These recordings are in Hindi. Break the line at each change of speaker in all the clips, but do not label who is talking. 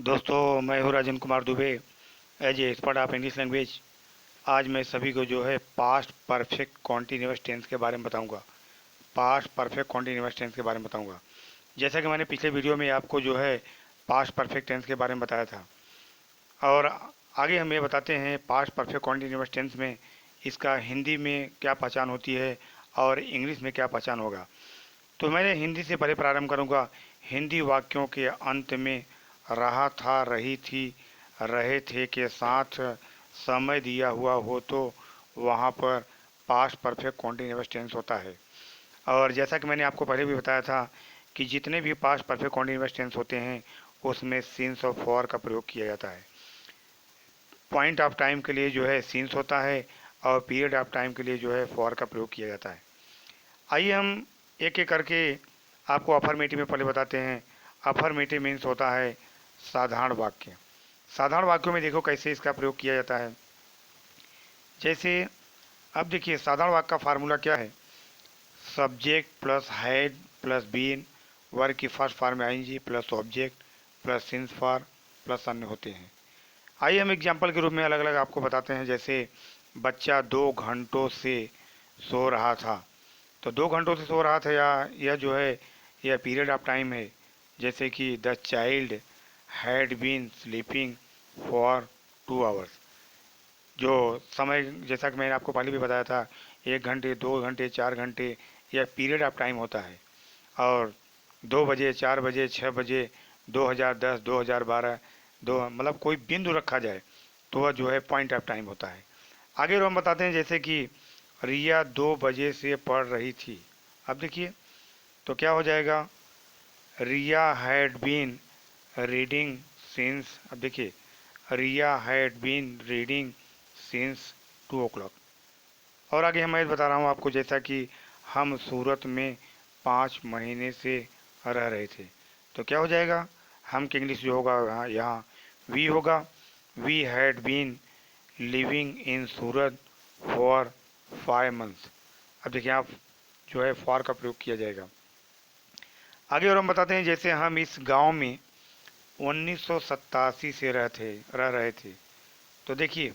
दोस्तों, मैं हूँ Rajan Kumar Dubey as a expert of English language. आज मैं सभी को जो है पास्ट परफेक्ट कॉन्टीन्यूअस टेंस के बारे में बताऊंगा। पास्ट परफेक्ट कॉन्टीन्यूअस टेंस के बारे में बताऊंगा। जैसा कि मैंने पिछले वीडियो में आपको जो है पास्ट परफेक्ट टेंस के बारे में बताया था, और आगे हम ये बताते हैं पास्ट परफेक्ट कॉन्टीन्यूअस टेंस में इसका हिंदी में क्या पहचान होती है और इंग्लिश में क्या पहचान होगा। तो मैं हिंदी से पहले प्रारंभ करूंगा। हिंदी वाक्यों के अंत में रहा था, रही थी, रहे थे के साथ समय दिया हुआ हो तो वहाँ पर पास्ट परफेक्ट कॉन्टिन्यूअस टेंस होता है। और जैसा कि मैंने आपको पहले भी बताया था कि जितने भी पास्ट परफेक्ट कॉन्टिन्यूअस टेंस होते हैं उसमें सीन्स और फॉर का प्रयोग किया जाता है। पॉइंट ऑफ टाइम के लिए जो है सीन्स होता है और पीरियड ऑफ टाइम के लिए जो है फॉर का प्रयोग किया जाता है। आइए हम एक एक करके आपको अफर्मेटिव में पहले बताते हैं। अफर्मेटिव मीन्स होता है साधारण वाक्य। साधारण वाक्यों में देखो कैसे इसका प्रयोग किया जाता है। जैसे अब देखिए साधारण वाक्य का फार्मूला क्या है। Subject plus had plus been, verb की फर्स्ट फॉर्म में ING plus object plus since for plus अन्य होते हैं। आइए हम एग्जाम्पल के रूप में अलग अलग आपको बताते हैं। जैसे बच्चा 2 घंटों से सो रहा था, तो 2 घंटों से सो रहा था या यह जो है यह पीरियड ऑफ टाइम है। जैसे कि the child had been sleeping for 2 hours. जो समय जैसा कि मैंने आपको पहले भी बताया था, 1 घंटे 2 घंटे 4 घंटे यह पीरियड ऑफ टाइम होता है। और 2 बजे 4 बजे 6 बजे 2010 2012 दो मतलब कोई बिंदु रखा जाए तो वह जो है पॉइंट ऑफ टाइम होता है। आगे हम बताते हैं जैसे कि रिया 2 बजे से पढ़ रही थी। अब देखिए तो क्या हो जाएगा, Riya had been reading since. अब देखिए Riya had been reading since 2 o'clock। और आगे मैं बता रहा हूँ आपको जैसा कि हम सूरत में 5 महीने से रह रहे थे। तो क्या हो जाएगा, हम की इंग्लिश जो होगा यहाँ वी होगा। We had been living in Surat for 5 months। अब देखिए आप जो है फॉर का प्रयोग किया जाएगा। आगे और हम बताते हैं जैसे हम इस गांव में 1987 से रह रहे थे। तो देखिए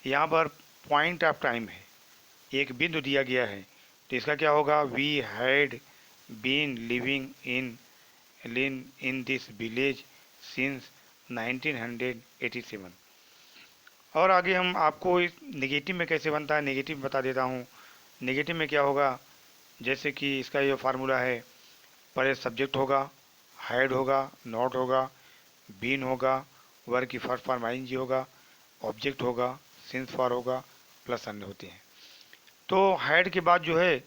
यहाँ पर पॉइंट ऑफ टाइम है, एक बिंदु दिया गया है। तो इसका क्या होगा, we had been living in this village since 1987। और आगे हम आपको इस नेगेटिव में कैसे बनता है नेगेटिव बता देता हूँ। नेगेटिव में क्या होगा, जैसे कि इसका ये फार्मूला है, पहले सब्जेक्ट होगा, हैड होगा, नॉट होगा, बीन होगा, वर्ग की फर्स्ट फॉर्म आईएनजी होगा, ऑब्जेक्ट होगा, सिंस फॉर होगा, प्लस अन्य होते हैं। तो हैड के बाद जो है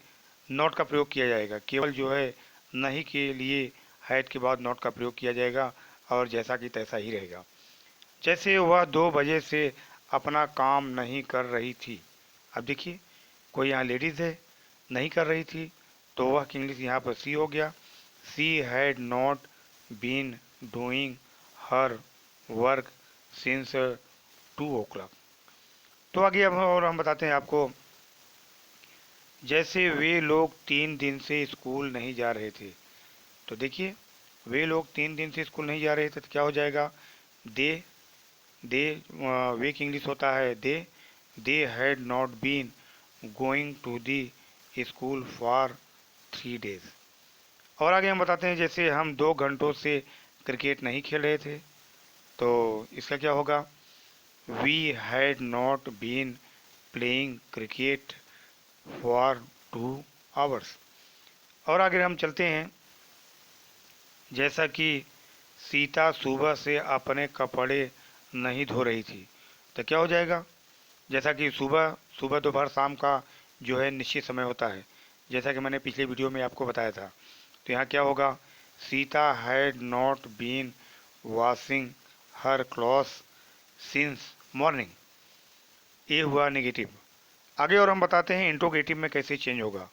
नॉट का प्रयोग किया जाएगा, केवल जो है नहीं के लिए हैड के बाद नॉट का प्रयोग किया जाएगा और जैसा कि तैसा ही रहेगा। जैसे वह 2 बजे से अपना काम नहीं कर रही थी। अब देखिए कोई यहाँ लेडीज़ है, नहीं कर रही थी, तो वह की इंग्लिश यहाँ पर सी हो गया। She had not been doing her work since 2 o'clock। तो आगे अब और हम बताते हैं आपको, जैसे वे लोग 3 दिन से स्कूल नहीं जा रहे थे। तो देखिए वे लोग 3 दिन से स्कूल नहीं जा रहे थे तो क्या हो जाएगा, दे दे वे की इंग्लिश होता है they had not been going to the school for 3 days। और आगे हम बताते हैं जैसे हम 2 घंटों से क्रिकेट नहीं खेल रहे थे। तो इसका क्या होगा, we had not been playing cricket for 2 hours। और आगे हम चलते हैं जैसा कि सीता सुबह से अपने कपड़े नहीं धो रही थी। तो क्या हो जाएगा, जैसा कि सुबह सुबह दोपहर शाम का जो है निश्चित समय होता है, जैसा कि मैंने पिछले वीडियो में आपको बताया था। तो यहाँ क्या होगा, Sita had not been washing her clothes since morning. ये हुआ नेगेटिव। आगे और हम बताते हैं इंट्रोगेटिव में कैसे चेंज होगा।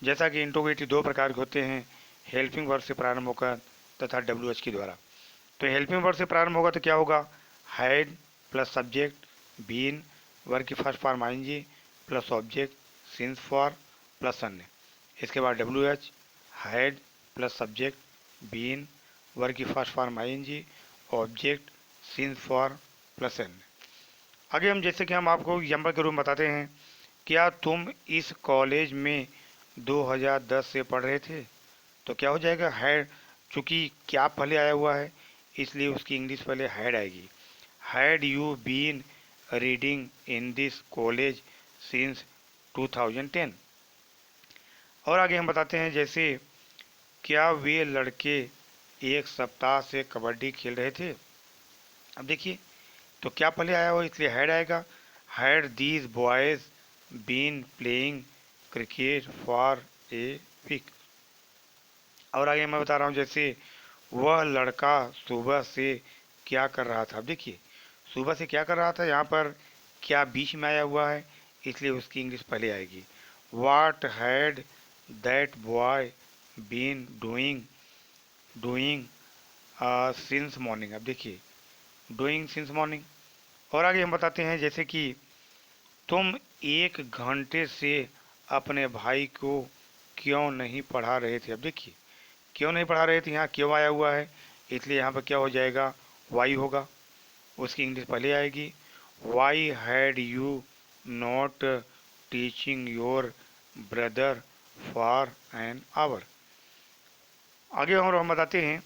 जैसा कि इंट्रोगेटिव 2 प्रकार के होते हैं, हेल्पिंग वर्ड से प्रारंभ होकर तथा डब्ल्यू एच के द्वारा। तो हेल्पिंग वर्ड से प्रारंभ होगा तो क्या होगा, had plus subject been, verb की first form ING plus object since for plus अन्य। इसके बाद W H had plus subject been, verb की first form ING object since for plus एन। आगे हम जैसे कि हम आपको एग्जाम्पल के रूप में बताते हैं, क्या तुम इस कॉलेज में 2010 से पढ़ रहे थे? तो क्या हो जाएगा, हैड। चूँकि क्या पहले आया हुआ है इसलिए उसकी इंग्लिश पहले हैड आएगी। Had you been reading in this college since 2010। और आगे हम बताते हैं जैसे, क्या वे लड़के एक सप्ताह से कबड्डी खेल रहे थे? अब देखिए, तो क्या पहले आया हो इसलिए हैड आएगा। Had these boys been playing cricket for a week. और आगे मैं बता रहा हूँ जैसे, वह लड़का सुबह से क्या कर रहा था? अब देखिए, सुबह से क्या कर रहा था, यहाँ पर क्या बीच में आया हुआ है इसलिए उसकी इंग्लिश पहले आएगी। What had that boy been doing doing since morning. अब देखिए, डूइंग सिंस मॉर्निंग। और आगे हम बताते हैं जैसे कि, तुम 1 घंटे से अपने भाई को क्यों नहीं पढ़ा रहे थे? अब देखिए, क्यों नहीं पढ़ा रहे थे, यहाँ क्यों आया हुआ है इसलिए यहाँ पर क्या हो जाएगा, वाई होगा। उसकी इंग्लिश पहले आएगी। Why had you not teaching your brother for an hour. आगे और हम बताते हैं,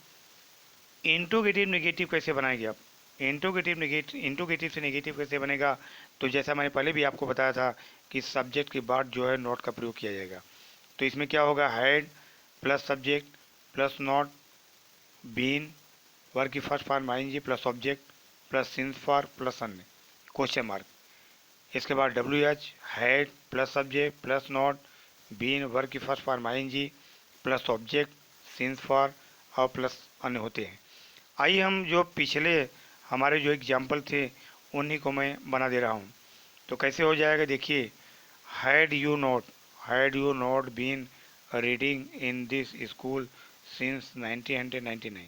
इंट्रोगेटिव नेगेटिव कैसे बनाएंगे आप? इंट्रोगेटिव से नेगेटिव कैसे बनेगा? तो जैसा मैंने पहले भी आपको बताया था कि सब्जेक्ट के बाद जो है नॉट का प्रयोग किया जाएगा। तो इसमें क्या होगा, had plus subject plus not, been verb की फर्स्ट फॉर्म आएंगी plus object plus since for plus अन्य क्वेश्चन मार्क। इसके बाद W H, had plus subject plus not, been verb की फर्स्ट फॉर्म आएंगी प्लस ऑब्जेक्ट सिंस फॉर और प्लस अन्य होते हैं। आइए हम जो पिछले हमारे जो एग्जाम्पल थे उन्हीं को मैं बना दे रहा हूँ। तो कैसे हो जाएगा देखिए, had you not been reading in this school since 1999।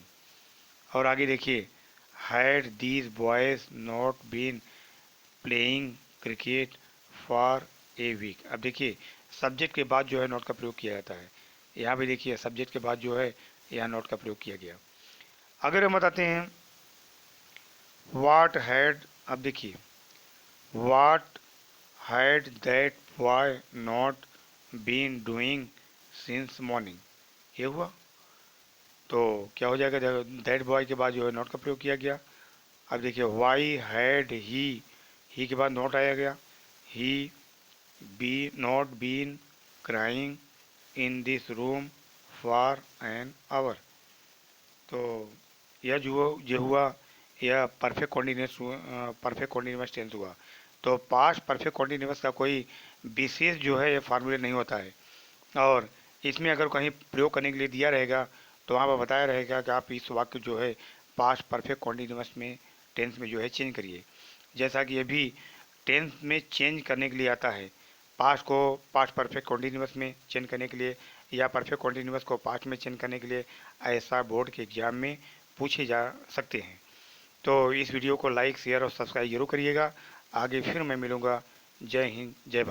और आगे देखिए, had these boys not been playing cricket for a week. अब देखिए, सब्जेक्ट के बाद जो है नोट का प्रयोग किया जाता है। यहाँ भी देखिए, सब्जेक्ट के बाद जो है यहाँ नोट का प्रयोग किया गया। अगर हम बताते हैं वाट हैड, अब देखिए, what had that boy not been doing since morning, ये हुआ। तो क्या हो जाएगा, दैट बॉय के बाद जो है नॉट का प्रयोग किया गया। अब देखिए, वाई हैड ही के बाद नॉट आया गया। He be not been crying in this room for an hour. तो यह जो हुआ यह परफेक्ट कॉन्टिन्यूअस टेंस हुआ। तो पास्ट परफेक्ट कॉन्टिन्यूअस का कोई विशेष जो है ये फार्मूले नहीं होता है। और इसमें अगर कहीं प्रयोग करने के लिए दिया रहेगा तो वहाँ पर बताया रहेगा कि आप इस वाक्य जो है पास्ट परफेक्ट कॉन्टिन्यूअस में टेंस में जो है चेंज करिए। जैसा कि ये भी टेंस में चेंज करने के लिए आता है, पास्ट को पास्ट परफेक्ट कॉन्टिन्यूअस में चेंज करने के लिए या परफेक्ट कॉन्टिन्यूअस को पास्ट में चेंज करने के लिए ऐसा बोर्ड के एग्जाम में पूछे जा सकते हैं। तो इस वीडियो को लाइक शेयर और सब्सक्राइब जरूर करिएगा। आगे फिर मैं मिलूँगा। जय हिंद, जय भारत।